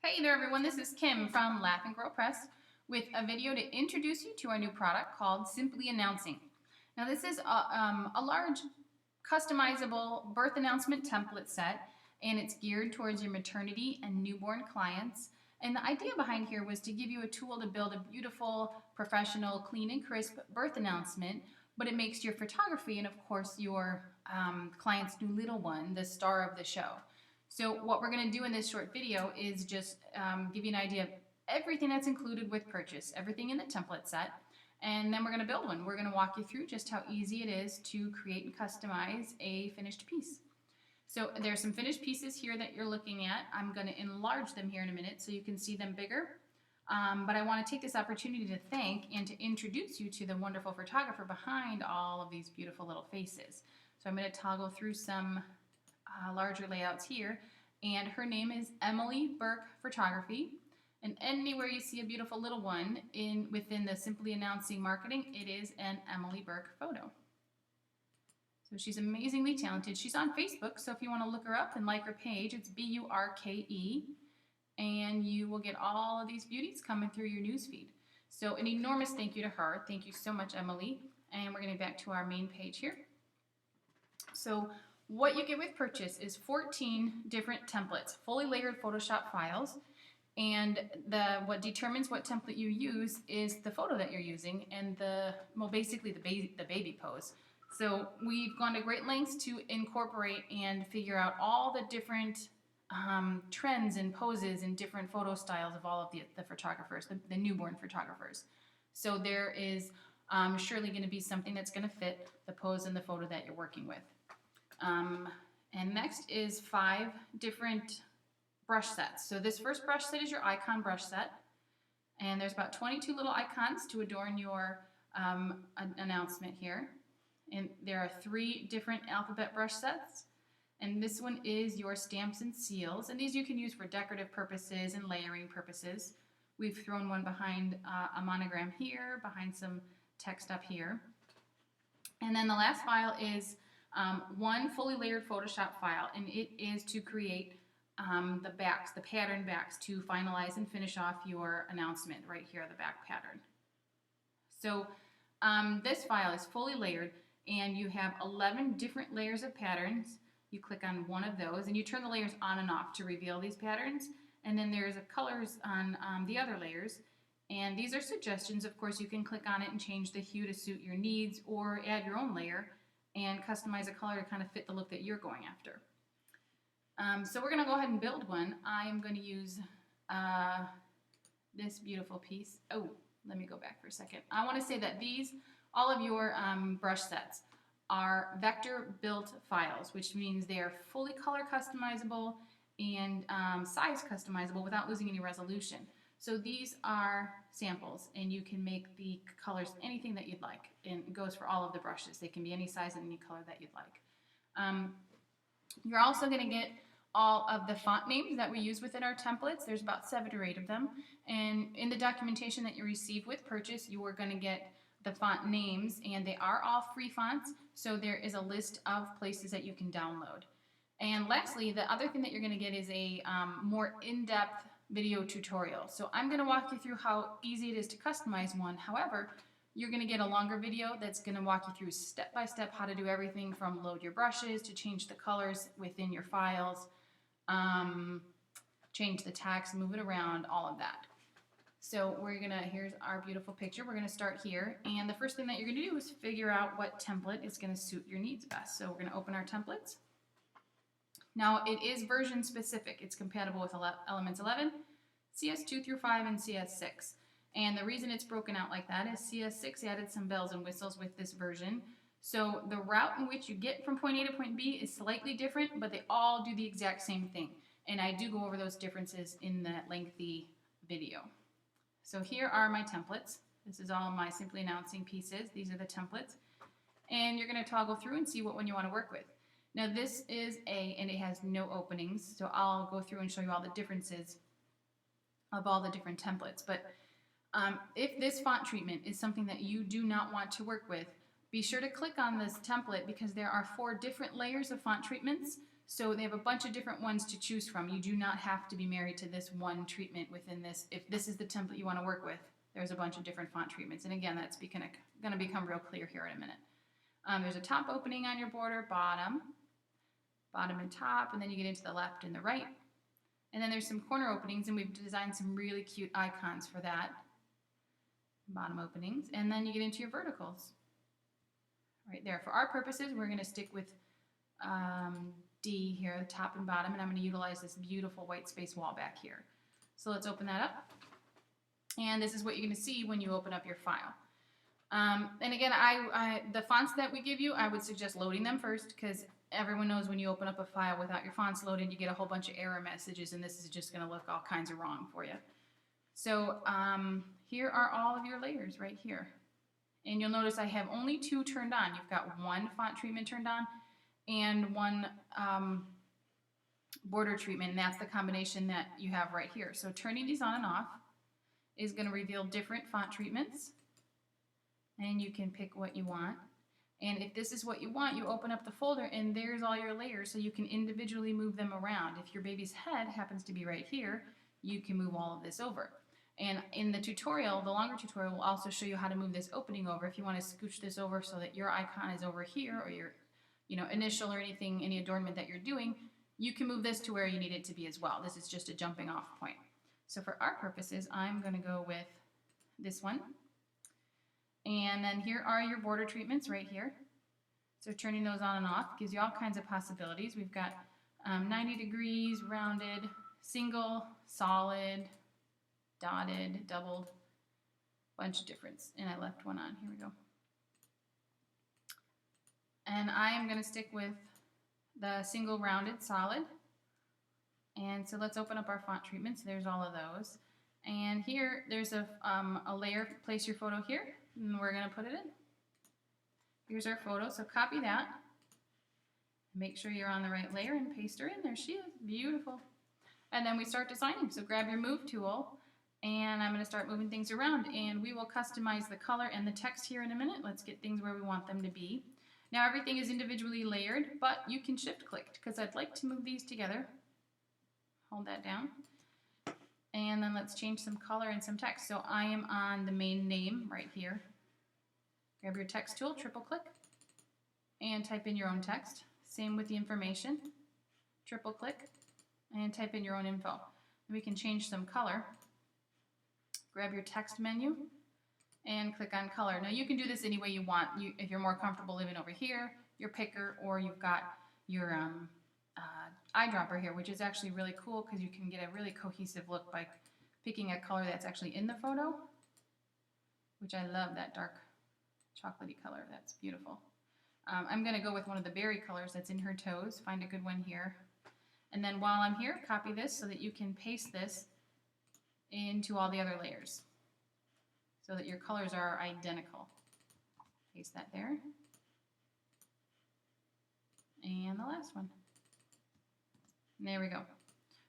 Hey there everyone, this is Kim from Laugh and Grow Press with a video to introduce you to our new product called Simply Announcing. Now this is a large customizable birth announcement template set, and it's geared towards your maternity and newborn clients. And the idea behind here was to give you a tool to build a beautiful, professional, clean and crisp birth announcement, but it makes your photography and of course your client's new little one the star of the show. So what we're going to do in this short video is just give you an idea of everything that's included with purchase, everything in the template set, and then we're going to build one. We're going to walk you through just how easy it is to create and customize a finished piece. So there's some finished pieces here that you're looking at. I'm going to enlarge them here in a minute so you can see them bigger. But I want to take this opportunity to thank and to introduce you to the wonderful photographer behind all of these beautiful little faces. So I'm going to toggle through some larger layouts here, and her name is Emily Burke Photography. And anywhere you see a beautiful little one within the Simply Announcing marketing, it is an Emily Burke photo. So she's amazingly talented. She's on Facebook, so if you want to look her up and like her page, it's Burke, and you will get all of these beauties coming through your newsfeed. So an enormous thank you to her. Thank you so much, Emily. And we're going to get back to our main page here. So what you get with purchase is 14 different templates, fully layered Photoshop files, and what determines what template you use is the photo that you're using and basically the baby pose. So we've gone to great lengths to incorporate and figure out all the different trends and poses and different photo styles of all of the photographers, the newborn photographers. So there is surely going to be something that's going to fit the pose and the photo that you're working with. And next is 5 different brush sets. So this first brush set is your icon brush set, and there's about 22 little icons to adorn your announcement here. And there are 3 different alphabet brush sets, and this one is your stamps and seals, and these you can use for decorative purposes and layering purposes. We've thrown one behind a monogram here, behind some text up here. And then the last file is one fully layered Photoshop file, and it is to create the backs, the pattern backs, to finalize and finish off your announcement right here, the back pattern. So this file is fully layered, and you have 11 different layers of patterns. You click on one of those, and you turn the layers on and off to reveal these patterns, and then there's colors on the other layers. And these are suggestions. Of course, you can click on it and change the hue to suit your needs, or add your own layer and customize a color to kind of fit the look that you're going after. So we're going to go ahead and build one. I am going to use this beautiful piece. Oh, let me go back for a second. I want to say that all of your brush sets are vector built files, which means they are fully color customizable and size customizable without losing any resolution. So these are samples, and you can make the colors anything that you'd like, and it goes for all of the brushes. They can be any size and any color that you'd like. You're also going to get all of the font names that we use within our templates. There's about 7 or 8 of them, and in the documentation that you receive with purchase, you are going to get the font names, and they are all free fonts, so there is a list of places that you can download. And lastly, the other thing that you're going to get is a more in-depth video tutorial. So I'm going to walk you through how easy it is to customize one. However, you're going to get a longer video that's going to walk you through step by step how to do everything from load your brushes to change the colors within your files, change the text, move it around, all of that. So here's our beautiful picture. We're going to start here, and the first thing that you're going to do is figure out what template is going to suit your needs best. So we're going to open our templates. Now it is version specific. It's compatible with Elements 11, CS2 through 5, and CS6. And the reason it's broken out like that is CS6 added some bells and whistles with this version. So the route in which you get from point A to point B is slightly different, but they all do the exact same thing. And I do go over those differences in that lengthy video. So here are my templates. This is all my Simply Announcing pieces. These are the templates. And you're going to toggle through and see what one you want to work with. Now this is and it has no openings, so I'll go through and show you all the differences of all the different templates. But if this font treatment is something that you do not want to work with, be sure to click on this template because there are 4 different layers of font treatments. So they have a bunch of different ones to choose from. You do not have to be married to this one treatment within this. If this is the template you want to work with, there's a bunch of different font treatments. And again, that's going to become real clear here in a minute. There's a top opening on your border, bottom and top, and then you get into the left and the right. And then there's some corner openings, and we've designed some really cute icons for that. Bottom openings, and then you get into your verticals. Right there. For our purposes, we're going to stick with D here, top and bottom, and I'm going to utilize this beautiful white space wall back here. So let's open that up. And this is what you're going to see when you open up your file. And again, the fonts that we give you, I would suggest loading them first, because everyone knows when you open up a file without your fonts loaded, you get a whole bunch of error messages, and this is just going to look all kinds of wrong for you. So here are all of your layers right here. And you'll notice I have only 2 turned on. You've got one font treatment turned on and one border treatment, and that's the combination that you have right here. So turning these on and off is going to reveal different font treatments, and you can pick what you want. And if this is what you want, you open up the folder, and there's all your layers, so you can individually move them around. If your baby's head happens to be right here, you can move all of this over. And in the tutorial, the longer tutorial, will also show you how to move this opening over. If you want to scooch this over so that your icon is over here, or your initial or anything, any adornment that you're doing, you can move this to where you need it to be as well. This is just a jumping off point. So for our purposes, I'm going to go with this one. And then here are your border treatments right here. So turning those on and off gives you all kinds of possibilities. We've got 90 degrees, rounded, single, solid, dotted, doubled, bunch of difference. And I left one on. Here we go. And I am going to stick with the single, rounded, solid. And so let's open up our font treatments. There's all of those. And here, there's a layer. Place your photo here, and we're going to put it in. Here's our photo, so copy that. Make sure you're on the right layer and paste her in. There she is. Beautiful. And then we start designing. So grab your Move tool, and I'm going to start moving things around, and we will customize the color and the text here in a minute. Let's get things where we want them to be. Now everything is individually layered, but you can shift click, because I'd like to move these together. Hold that down. And then let's change some color and some text. So I am on the main name right here. Grab your text tool, triple click, and type in your own text. Same with the information. Triple click, and type in your own info. And we can change some color. Grab your text menu, and click on color. Now you can do this any way you want. If you're more comfortable living over here, your picker, or you've got your eyedropper here, which is actually really cool because you can get a really cohesive look by picking a color that's actually in the photo, which I love, that dark chocolatey color. That's beautiful. I'm going to go with one of the berry colors that's in her toes. Find a good one here. And then while I'm here, copy this so that you can paste this into all the other layers so that your colors are identical. Paste that there. And the last one. And there we go.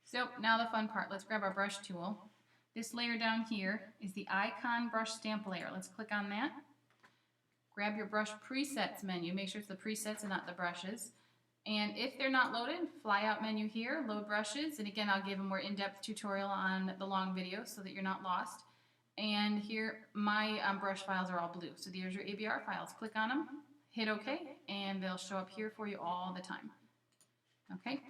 So now the fun part. Let's grab our brush tool. This layer down here is the icon brush stamp layer. Let's click on that. Grab your brush presets menu. Make sure it's the presets and not the brushes. And if they're not loaded, fly out menu here, load brushes. And again, I'll give a more in-depth tutorial on the long video so that you're not lost. And here, my brush files are all blue. So there's your ABR files. Click on them, hit OK, and they'll show up here for you all the time. Okay?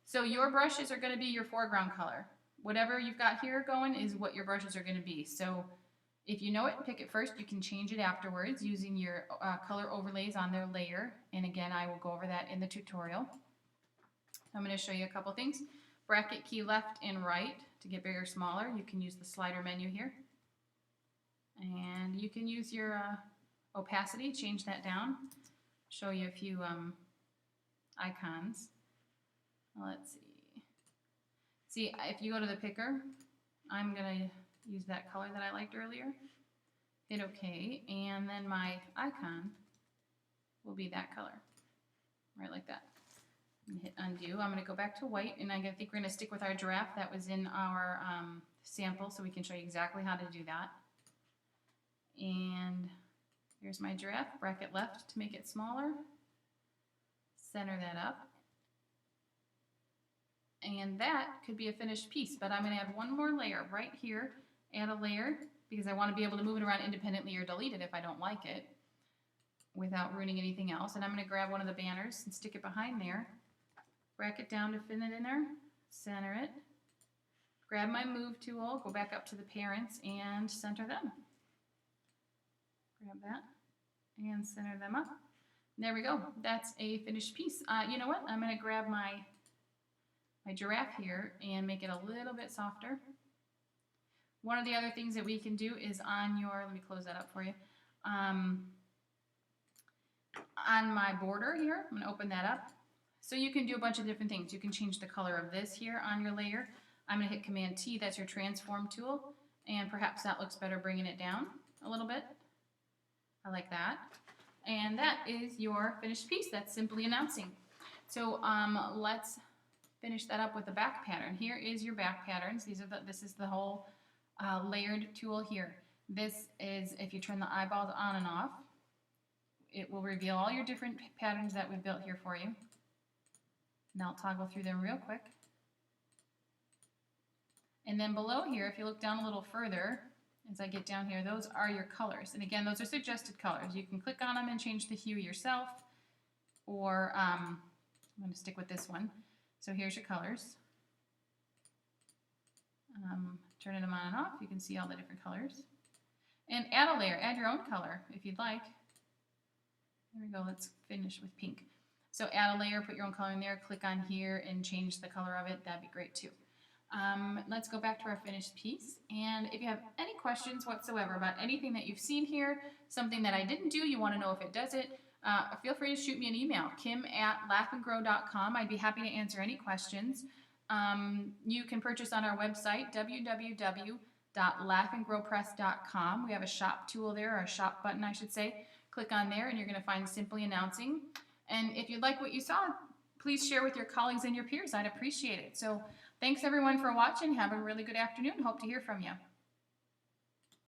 So your brushes are going to be your foreground color. Whatever you've got here going is what your brushes are going to be. So if you know it, pick it first. You can change it afterwards using your color overlays on their layer. And again, I will go over that in the tutorial. I'm going to show you a couple things. Bracket key left and right to get bigger or smaller. You can use the slider menu here. And you can use your opacity, change that down. Show you a few icons. Let's see. See, if you go to the picker, I'm going to use that color that I liked earlier. Hit OK, and then my icon will be that color, right like that. Hit undo. I'm going to go back to white, and I think we're going to stick with our giraffe that was in our sample, so we can show you exactly how to do that. And here's my giraffe. Bracket left to make it smaller. Center that up. And that could be a finished piece, but I'm going to add one more layer right here. Add a layer because I want to be able to move it around independently or delete it if I don't like it without ruining anything else. And I'm going to grab one of the banners and stick it behind there. Rack it down to fit it in there. Center it. Grab my move tool, go back up to the parents and center them. Grab that and center them up. There we go. That's a finished piece. You know what? I'm going to grab my giraffe here and make it a little bit softer. One of the other things that we can do is on your, let me close that up for you. On my border here, I'm going to open that up. So you can do a bunch of different things. You can change the color of this here on your layer. I'm going to hit Command T, that's your transform tool, and perhaps that looks better bringing it down a little bit. I like that. And that is your finished piece. That's simply announcing. So let's finish that up with the back pattern. Here is your back patterns. This is the whole layered tool here. This is, if you turn the eyeballs on and off, it will reveal all your different patterns that we built here for you. And I'll toggle through them real quick. And then below here, if you look down a little further, as I get down here, those are your colors. And again, those are suggested colors. You can click on them and change the hue yourself, or I'm going to stick with this one. So here's your colors. Turning them on and off, you can see all the different colors. And add a layer, add your own color if you'd like. There we go, let's finish with pink. So add a layer, put your own color in there, click on here and change the color of it. That'd be great too. Let's go back to our finished piece. And if you have any questions whatsoever about anything that you've seen here, something that I didn't do, you want to know if it does it, feel free to shoot me an email, kim@laughandgrow.com. I'd be happy to answer any questions. You can purchase on our website, www.laughandgrowpress.com. We have a shop tool there, or a shop button, I should say. Click on there and you're going to find Simply Announcing. And if you like what you saw, please share with your colleagues and your peers. I'd appreciate it. So thanks everyone for watching. Have a really good afternoon. Hope to hear from you.